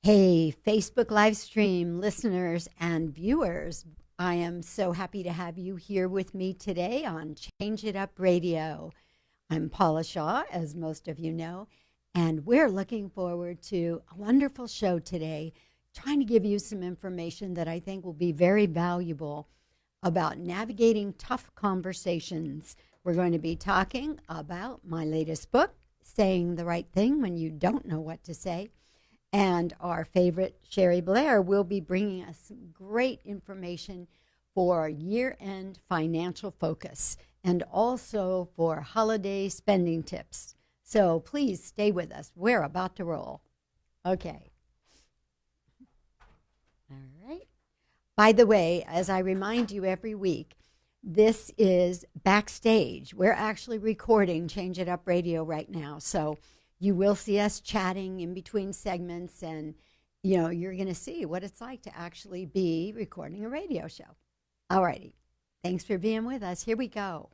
Hey, Facebook live stream listeners and viewers. I am so happy to have you here with me today on Change It Up Radio. I'm Paula Shaw, as most of you know, and we're looking forward to a wonderful show today, trying to give you some information that I think will be very valuable about navigating tough conversations. We're going to be talking about my latest book, Saying the Right Thing When You Don't Know What to Say. And our favorite, Sherry Blair, will be bringing us some great information for year-end financial focus and also for holiday spending tips. So please stay with us. We're about to roll. Okay. All right. By the way, as I remind you every week, this is backstage. We're actually recording Change It Up Radio right now. So you will see us chatting in between segments, and you're going to see what it's like to actually be recording a radio show. All righty. Thanks for being with us. Here we go.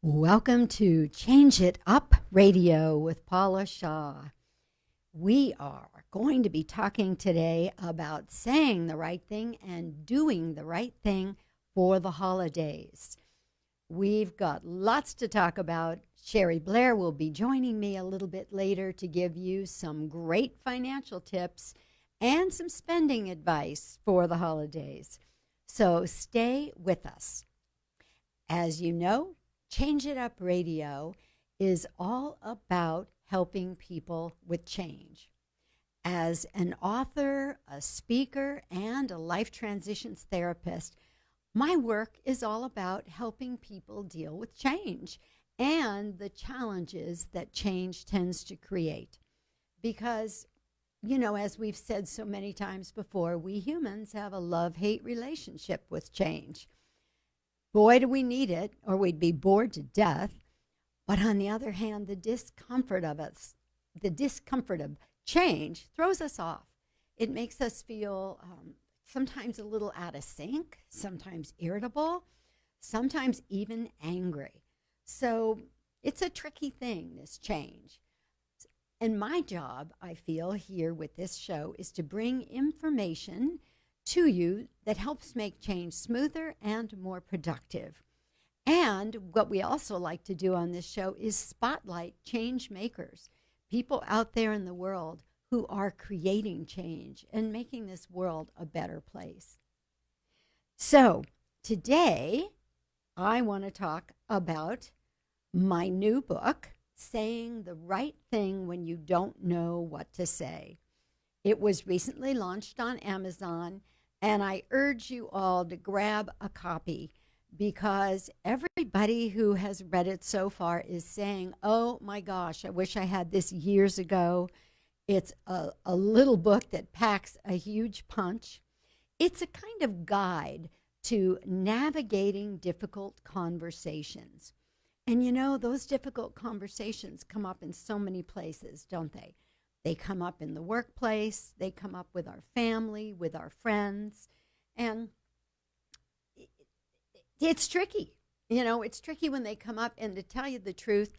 Welcome to Change It Up Radio with Paula Shaw. We are going to be talking today about saying the right thing and doing the right thing for the holidays. We've got lots to talk about. Sherry Blair will be joining me a little bit later to give you some great financial tips and some spending advice for the holidays. So stay with us. As you know, Change It Up Radio is all about helping people with change. As an author, a speaker, and a life transitions therapist, my work is all about helping people deal with change and the challenges that change tends to create. Because, as we've said so many times before, we humans have a love-hate relationship with change. Boy, do we need it, or we'd be bored to death. But on the other hand, the discomfort of change throws us off. It makes us feel sometimes a little out of sync, sometimes irritable, sometimes even angry. So it's a tricky thing, this change. And my job, I feel, here with this show is to bring information to you that helps make change smoother and more productive. And what we also like to do on this show is spotlight change makers, people out there in the world who are creating change and making this world a better place. So today, I want to talk about my new book, Saying the Right Thing When You Don't Know What to Say. It was recently launched on Amazon, and I urge you all to grab a copy because everybody who has read it so far is saying, oh my gosh, I wish I had this years ago. It's a little book that packs a huge punch. It's a kind of guide to navigating difficult conversations. And those difficult conversations come up in so many places, don't they? They come up in the workplace, they come up with our family, with our friends, and it's tricky. It's tricky when they come up, and to tell you the truth,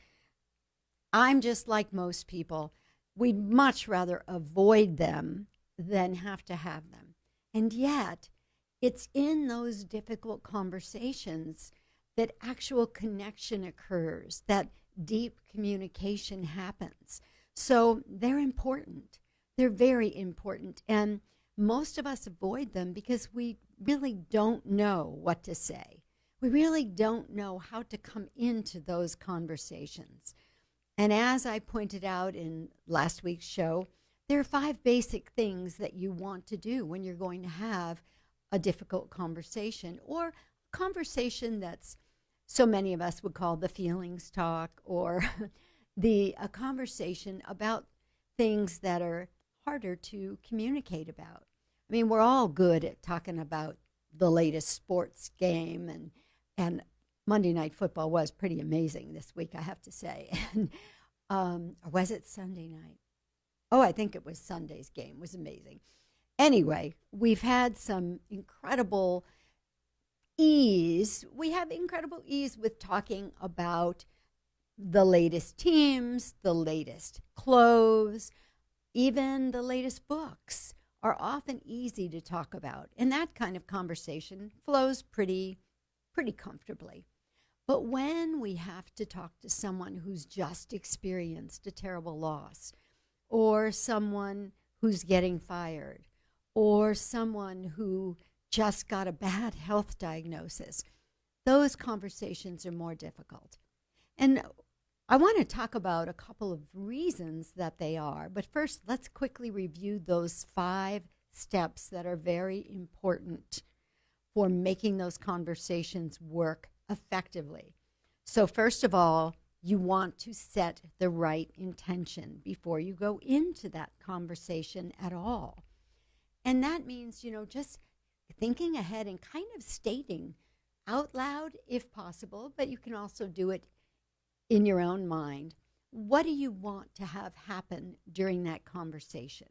I'm just like most people. We'd much rather avoid them than have to have them. And yet, it's in those difficult conversations that actual connection occurs, that deep communication happens. So they're important. They're very important. And most of us avoid them because we really don't know what to say. We really don't know how to come into those conversations. And as I pointed out in last week's show, there are 5 basic things that you want to do when you're going to have a difficult conversation, or a conversation that's so many of us would call the feelings talk, or a conversation about things that are harder to communicate about. I mean, we're all good at talking about the latest sports game, and Monday Night Football was pretty amazing this week, I have to say. And or was it Sunday night? Oh, I think it was Sunday's game. It was amazing. Anyway, we've had some incredible ease. We have incredible ease with talking about The latest teams, the latest clothes, even the latest books are often easy to talk about. And that kind of conversation flows pretty comfortably. But when we have to talk to someone who's just experienced a terrible loss, or someone who's getting fired, or someone who just got a bad health diagnosis, those conversations are more difficult. And I want to talk about a couple of reasons that they are. But first, let's quickly review those 5 steps that are very important for making those conversations work effectively. So first of all, you want to set the right intention before you go into that conversation at all. And that means, just thinking ahead and kind of stating out loud if possible, but you can also do it in your own mind. What do you want to have happen during that conversation?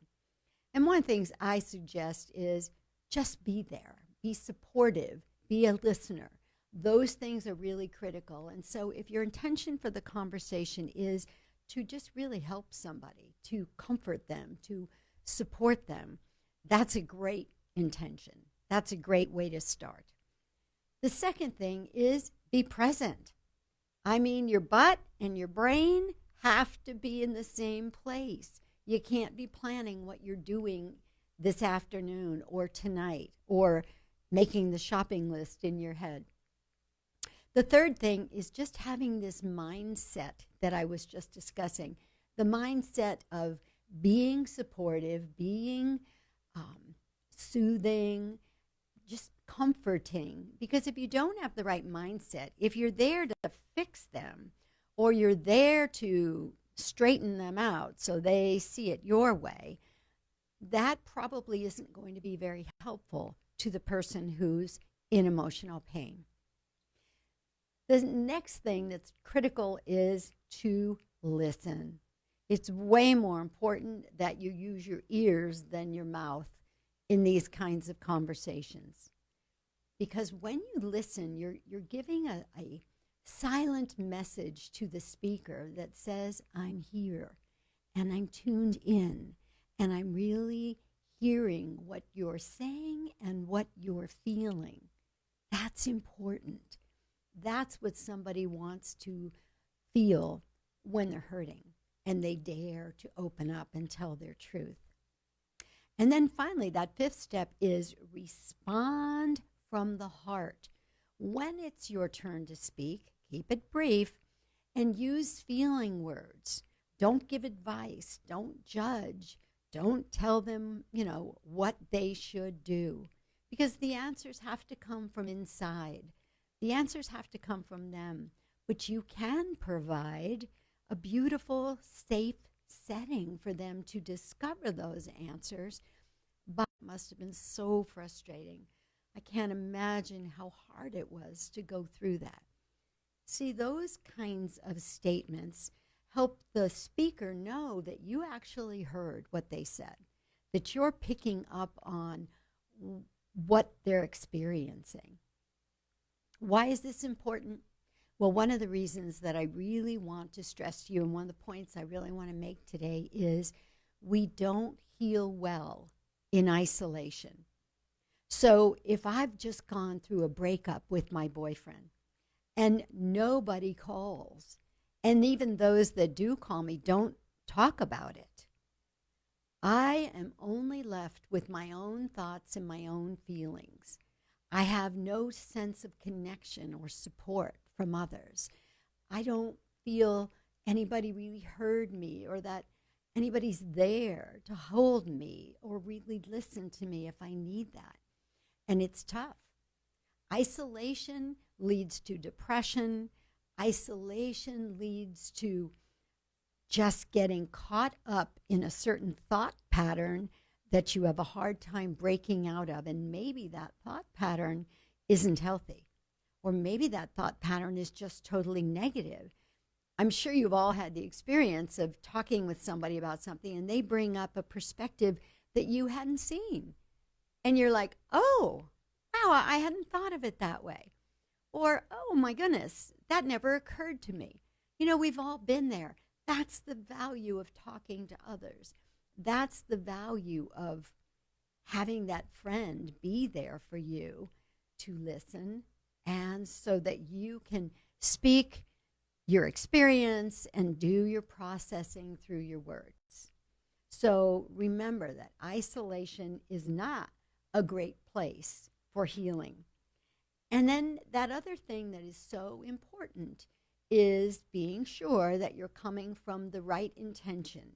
And one of the things I suggest is just be there, be supportive, be a listener. Those things are really critical. And so if your intention for the conversation is to just really help somebody, to comfort them, to support them, that's a great intention. That's a great way to start. The second thing is be present. I mean, your butt and your brain have to be in the same place. You can't be planning what you're doing this afternoon or tonight or making the shopping list in your head. The third thing is just having this mindset that I was just discussing, the mindset of being supportive, being soothing, just comforting. Because if you don't have the right mindset, if you're there to fix them or you're there to straighten them out so they see it your way, that probably isn't going to be very helpful to the person who's in emotional pain. The next thing that's critical is to listen. It's way more important that you use your ears than your mouth in these kinds of conversations. Because when you listen, you're giving a silent message to the speaker that says, I'm here and I'm tuned in and I'm really hearing what you're saying and what you're feeling. That's important. That's what somebody wants to feel when they're hurting and they dare to open up and tell their truth. And then finally, that 5th step is respond from the heart. When it's your turn to speak, keep it brief and use feeling words. Don't give advice. Don't judge. Don't tell them, what they should do. Because the answers have to come from inside. The answers have to come from them. But you can provide a beautiful, safe setting for them to discover those answers. But it must have been so frustrating. I can't imagine how hard it was to go through that. See, those kinds of statements help the speaker know that you actually heard what they said, that you're picking up on what they're experiencing. Why is this important? Well, one of the reasons that I really want to stress to you, and one of the points I really want to make today, is we don't heal well in isolation. So if I've just gone through a breakup with my boyfriend and nobody calls, and even those that do call me don't talk about it, I am only left with my own thoughts and my own feelings. I have no sense of connection or support from others. I don't feel anybody really heard me or that anybody's there to hold me or really listen to me if I need that. And it's tough. Isolation leads to depression. Isolation leads to just getting caught up in a certain thought pattern that you have a hard time breaking out of. And maybe that thought pattern isn't healthy. Or maybe that thought pattern is just totally negative. I'm sure you've all had the experience of talking with somebody about something and they bring up a perspective that you hadn't seen. And you're like, oh, wow, I hadn't thought of it that way. Or, oh my goodness, that never occurred to me. We've all been there. That's the value of talking to others. That's the value of having that friend be there for you to listen, and so that you can speak your experience and do your processing through your words. So remember that isolation is not a great place for healing. And then that other thing that is so important is being sure that you're coming from the right intention.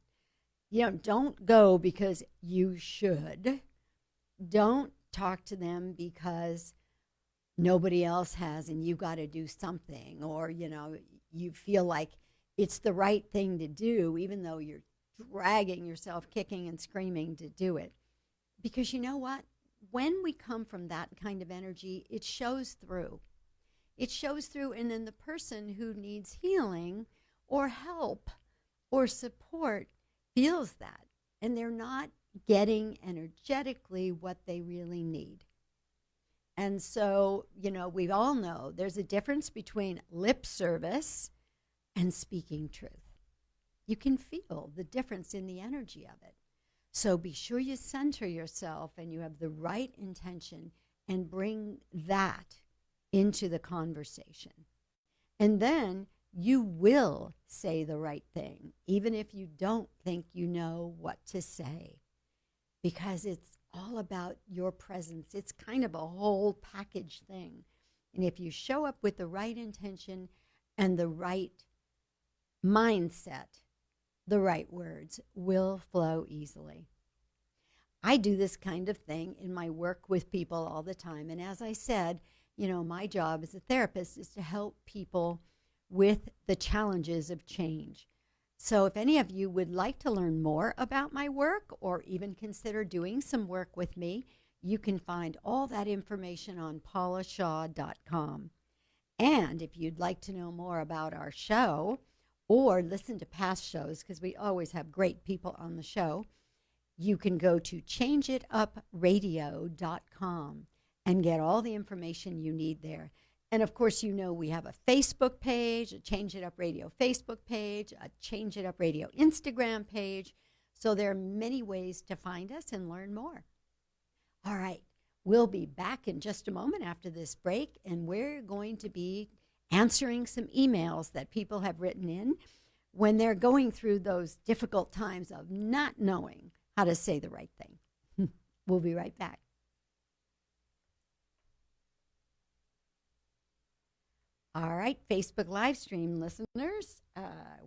Don't go because you should. Don't talk to them because nobody else has and you got to do something, or you feel like it's the right thing to do even though you're dragging yourself kicking and screaming to do it. Because you know what? When we come from that kind of energy, it shows through. It shows through, and then the person who needs healing or help or support feels that, and they're not getting energetically what they really need. And so, we all know there's a difference between lip service and speaking truth. You can feel the difference in the energy of it. So be sure you center yourself and you have the right intention and bring that into the conversation. And then you will say the right thing, even if you don't think you know what to say, because it's all about your presence. It's kind of a whole package thing. And if you show up with the right intention and the right mindset, the right words will flow easily. I do this kind of thing in my work with people all the time. And as I said, my job as a therapist is to help people with the challenges of change. So if any of you would like to learn more about my work or even consider doing some work with me, you can find all that information on paulashaw.com. And if you'd like to know more about our show or listen to past shows, because we always have great people on the show, you can go to changeitupradio.com and get all the information you need there. And of course, we have a Facebook page, a Change It Up Radio Facebook page, a Change It Up Radio Instagram page. So there are many ways to find us and learn more. All right, we'll be back in just a moment after this break, and we're going to be answering some emails that people have written in when they're going through those difficult times of not knowing how to say the right thing. We'll be right back. All right, Facebook live stream listeners,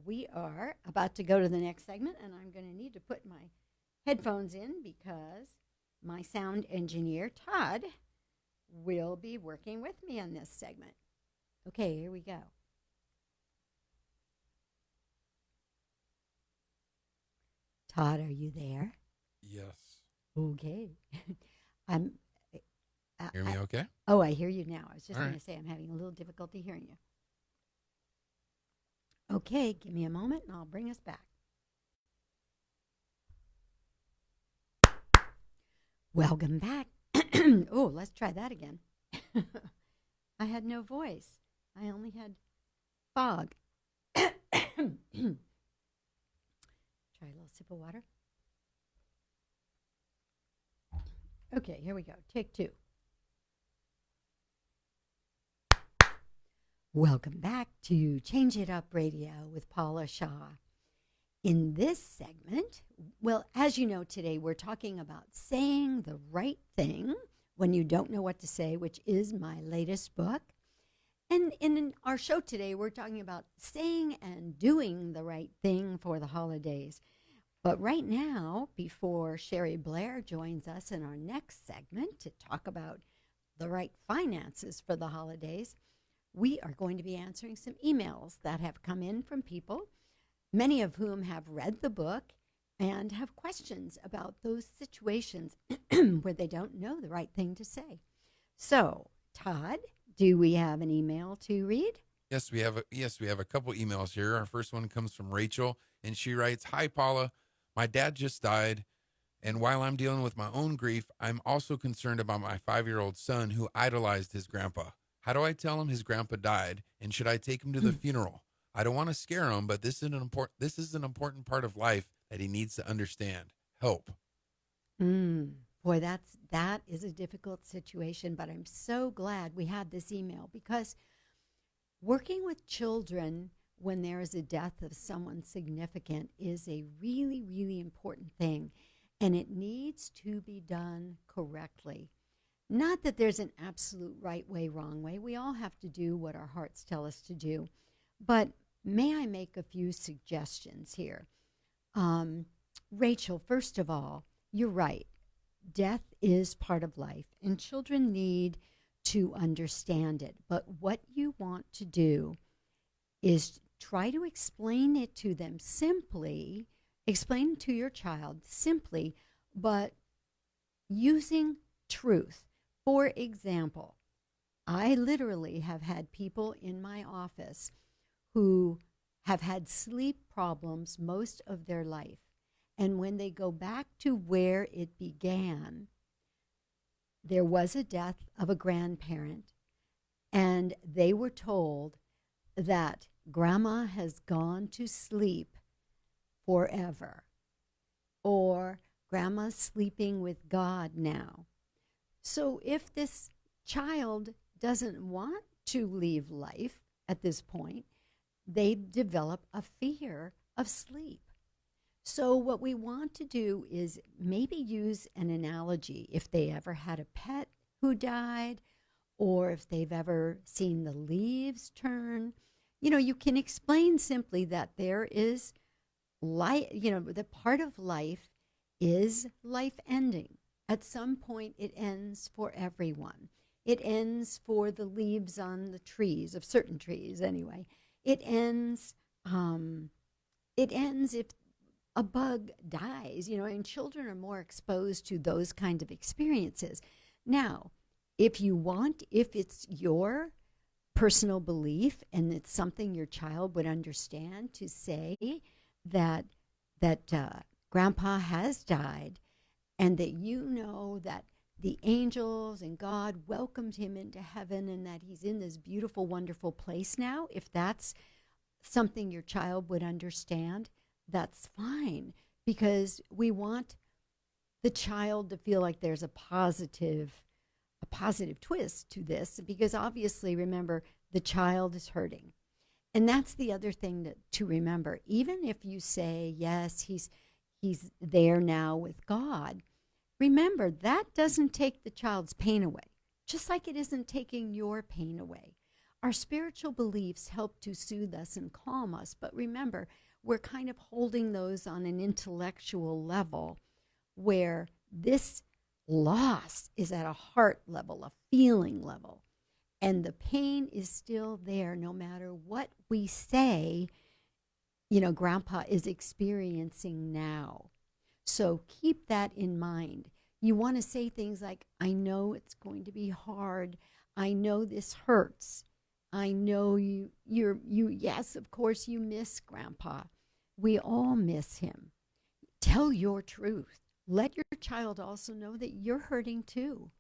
we are about to go to the next segment, and I'm going to need to put my headphones in because my sound engineer, Todd, will be working with me on this segment. Okay, here we go. Todd, are you there? Yes. Okay. Hear me okay? Oh, I hear you now. I was just All going to say I'm having a little difficulty hearing you. Okay, give me a moment and I'll bring us back. Welcome back. Oh, let's try that again. I had no voice. I only had fog. Try a little sip of water. Okay, here we go. Take two. Welcome back to Change It Up Radio with Paula Shaw. In this segment, well, as you know, today we're talking about saying the right thing when you don't know what to say, which is my latest book. And in our show today, we're talking about saying and doing the right thing for the holidays. But right now, before Sherry Blair joins us in our next segment to talk about the right finances for the holidays, we are going to be answering some emails that have come in from people, many of whom have read the book and have questions about those situations where they don't know the right thing to say. So, Todd, do we have an email to read? Yes, we have a couple emails here. Our first one comes from Rachel, and she writes, "Hi, Paula. My dad just died, and while I'm dealing with my own grief, I'm also concerned about my 5-year-old son who idolized his grandpa. How do I tell him his grandpa died, and should I take him to the funeral? I don't want to scare him, but this is an important part of life that he needs to understand. Help. Mm. Boy, that is a difficult situation, but I'm so glad we had this email because working with children when there is a death of someone significant is a really, really important thing, and it needs to be done correctly. Not that there's an absolute right way, wrong way. We all have to do what our hearts tell us to do. But may I make a few suggestions here? Um, Rachel, first of all, you're right. Death is part of life, and children need to understand it. But what you want to do is try to explain it to them simply, explain to your child simply, but using truth. For example, I literally have had people in my office who have had sleep problems most of their life. And when they go back to where it began, there was a death of a grandparent, and they were told that grandma has gone to sleep forever, or grandma's sleeping with God now. So if this child doesn't want to leave life at this point, they develop a fear of sleep. So what we want to do is maybe use an analogy if they ever had a pet who died, or if they've ever seen the leaves turn. You know, you can explain simply that there is life, you know, the part of life is life ending. At some point, it ends for everyone. It ends for the leaves on the trees, of certain trees anyway. It ends. It ends if a bug dies, you know, and children are more exposed to those kind of experiences. Now, if you want, if it's your personal belief and it's something your child would understand, to say that grandpa has died, and that you know that the angels and God welcomed him into heaven, and that he's in this beautiful, wonderful place now, if that's something your child would understand, that's fine, because we want the child to feel like there's a positive twist to this, because obviously, remember, the child is hurting. And that's the other thing to remember. Even if you say, yes, he's there now with God, remember, that doesn't take the child's pain away, just like it isn't taking your pain away. Our spiritual beliefs help to soothe us and calm us, but remember, we're kind of holding those on an intellectual level, where this loss is at a heart level, a feeling level. And the pain is still there no matter what we say, you know, grandpa is experiencing now. So keep that in mind. You want to say things like, I know it's going to be hard. I know this hurts. I know yes, of course you miss grandpa. We all miss him. Tell your truth. Let your child also know that you're hurting too,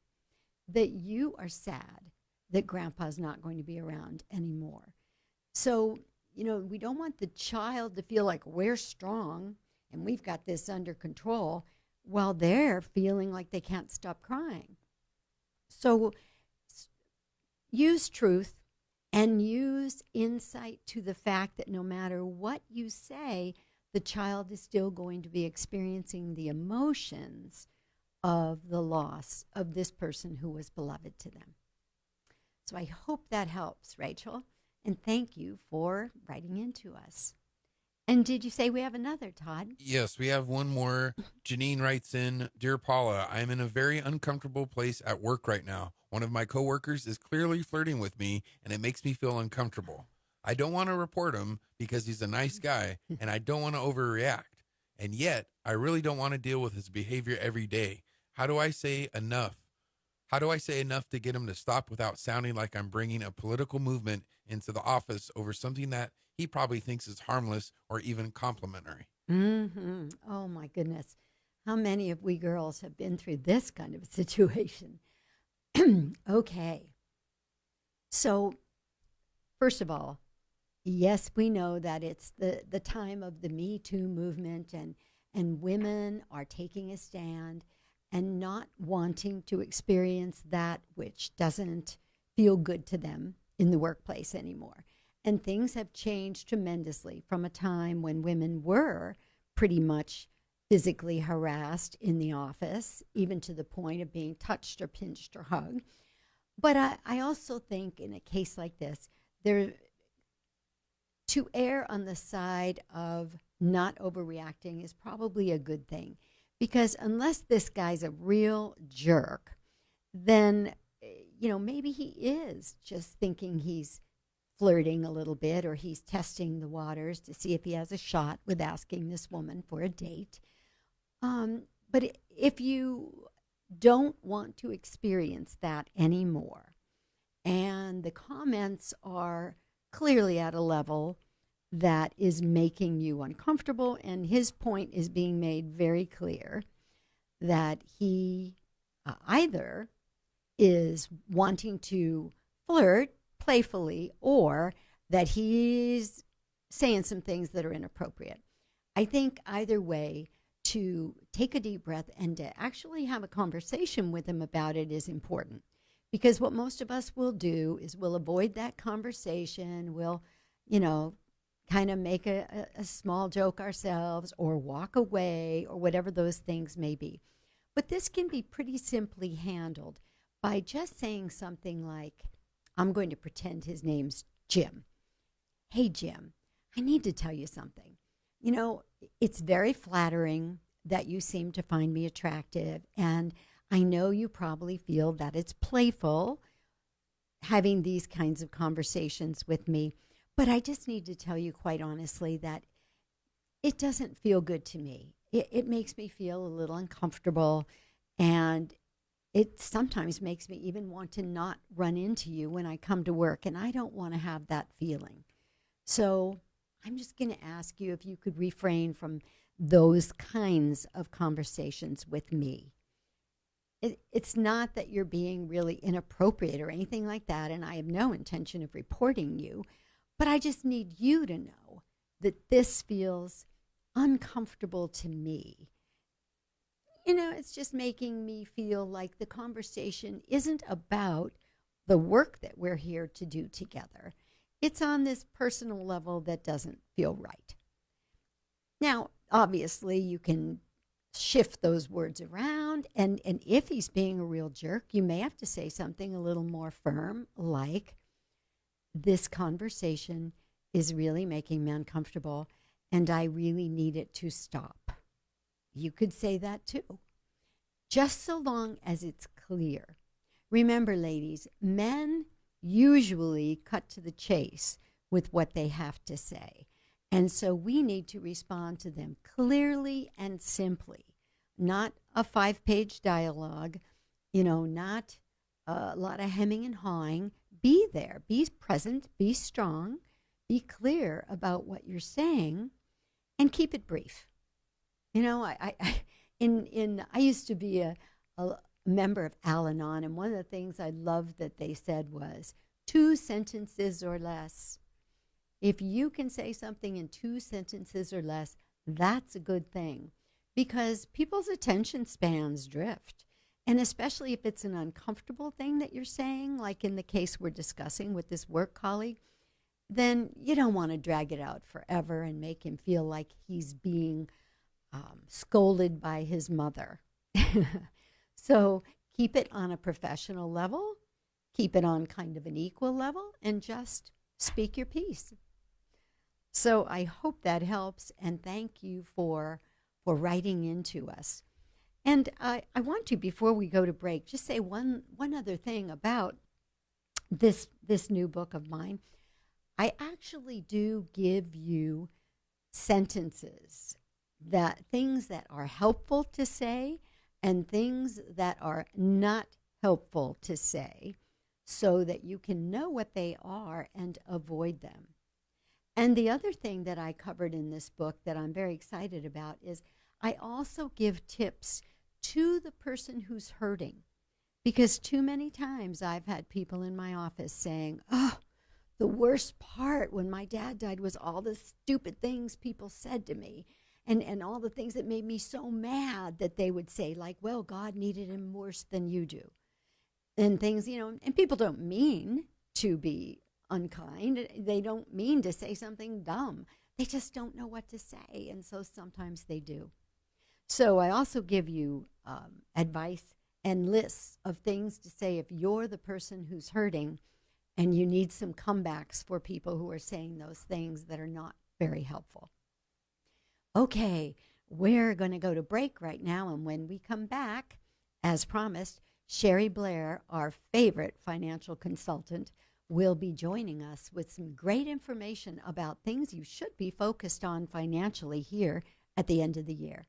that you are sad that grandpa's not going to be around anymore. So, you know, we don't want the child to feel like we're strong and we've got this under control while they're feeling like they can't stop crying. So use truth and use insight to the fact that no matter what you say, the child is still going to be experiencing the emotions of the loss of this person who was beloved to them. So I hope that helps, Rachel. And thank you for writing into us. And did you say we have another, Todd? Yes, we have one more. Janine writes in, Dear Paula, I am in a very uncomfortable place at work right now. One of my coworkers is clearly flirting with me, and it makes me feel uncomfortable. I don't want to report him because he's a nice guy, and I don't want to overreact. And yet, I really don't want to deal with his behavior every day. How do I say enough? How do I say enough to get him to stop without sounding like I'm bringing a political movement into the office over something that he probably thinks is harmless or even complimentary? Mm-hmm. Oh, my goodness. How many of we girls have been through this kind of a situation? Okay. So, first of all, Yes, we know that it's the time of the Me Too movement, and women are taking a stand and not wanting to experience that which doesn't feel good to them in the workplace anymore. And things have changed tremendously from a time when women were pretty much physically harassed in the office, even to the point of being touched or pinched or hugged. But I also think in a case like this, there to err on the side of not overreacting is probably a good thing. Because unless this guy's a real jerk, then, maybe he is just thinking he's flirting a little bit, or he's testing the waters to see if he has a shot with asking this woman for a date. But if you don't want to experience that anymore, and the comments are clearly at a level that is making you uncomfortable, and his point is being made very clear that he either is wanting to flirt playfully, or that he's saying some things that are inappropriate. I think either way, to take a deep breath and to actually have a conversation with him about it is important. Because what most of us will do is we'll avoid that conversation. We'll, kind of make a small joke ourselves, or walk away, or whatever those things may be. But this can be pretty simply handled by just saying something like, I'm going to pretend his name's Jim. Hey, Jim, I need to tell you something. It's very flattering that you seem to find me attractive, and I know you probably feel that it's playful having these kinds of conversations with me, but I just need to tell you quite honestly that it doesn't feel good to me. It makes me feel a little uncomfortable, and it sometimes makes me even want to not run into you when I come to work, and I don't want to have that feeling. So I'm just going to ask you if you could refrain from those kinds of conversations with me. It's not that you're being really inappropriate or anything like that, and I have no intention of reporting you, but I just need you to know that this feels uncomfortable to me. It's just making me feel like the conversation isn't about the work that we're here to do together. It's on this personal level that doesn't feel right. Now, obviously, you can shift those words around, and if he's being a real jerk, you may have to say something a little more firm, like, this conversation is really making me uncomfortable, and I really need it to stop. You could say that too, just so long as it's clear. Remember, ladies, men usually cut to the chase with what they have to say. And so we need to respond to them clearly and simply, not a 5-page dialogue, not a lot of hemming and hawing. Be there, be present, be strong, be clear about what you're saying, and keep it brief. I used to be a member of Al-Anon, and one of the things I loved that they said was 2 sentences or less. If you can say something in 2 sentences or less, that's a good thing, because people's attention spans drift. And especially if it's an uncomfortable thing that you're saying, like in the case we're discussing with this work colleague, then you don't want to drag it out forever and make him feel like he's being scolded by his mother. So keep it on a professional level, keep it on kind of an equal level, and just speak your piece. So I hope that helps, and thank you for writing into us. And I want to, before we go to break, just say one other thing about this new book of mine. I actually do give you sentences, things that are helpful to say and things that are not helpful to say, so that you can know what they are and avoid them. And the other thing that I covered in this book that I'm very excited about is I also give tips to the person who's hurting. Because too many times I've had people in my office saying, oh, The worst part when my dad died was all the stupid things people said to me, and all the things that made me so mad that they would say, like, well, God needed him worse than you do. And things, and people don't mean to be unkind. They don't mean to say something dumb. They just don't know what to say, and so sometimes they do. So I also give you advice and lists of things to say if you're the person who's hurting and you need some comebacks for people who are saying those things that are not very helpful. Okay, we're going to go to break right now, and when we come back, as promised, Sherry Blair, our favorite financial consultant, will be joining us with some great information about things you should be focused on financially here at the end of the year.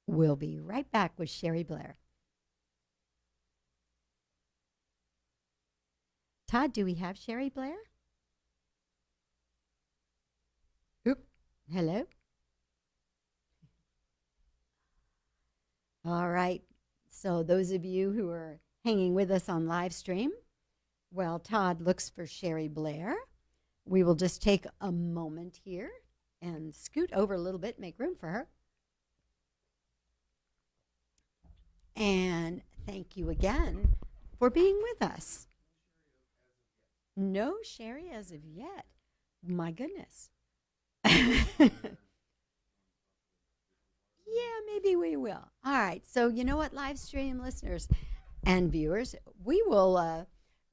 We'll be right back with Sherry Blair. Todd, do we have Sherry Blair? Oop, hello? All right, so those of you who are hanging with us on live stream, well, Todd looks for Sherry Blair. We will just take a moment here and scoot over a little bit, make room for her. And thank you again for being with us. No Sherry as of yet. My goodness. Yeah, maybe we will. All right. So you know what, live stream listeners and viewers, we're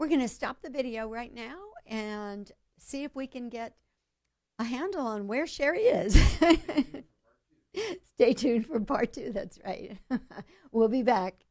going to stop the video right now and see if we can get a handle on where Sherry is. Stay tuned for part 2. That's right. We'll be back.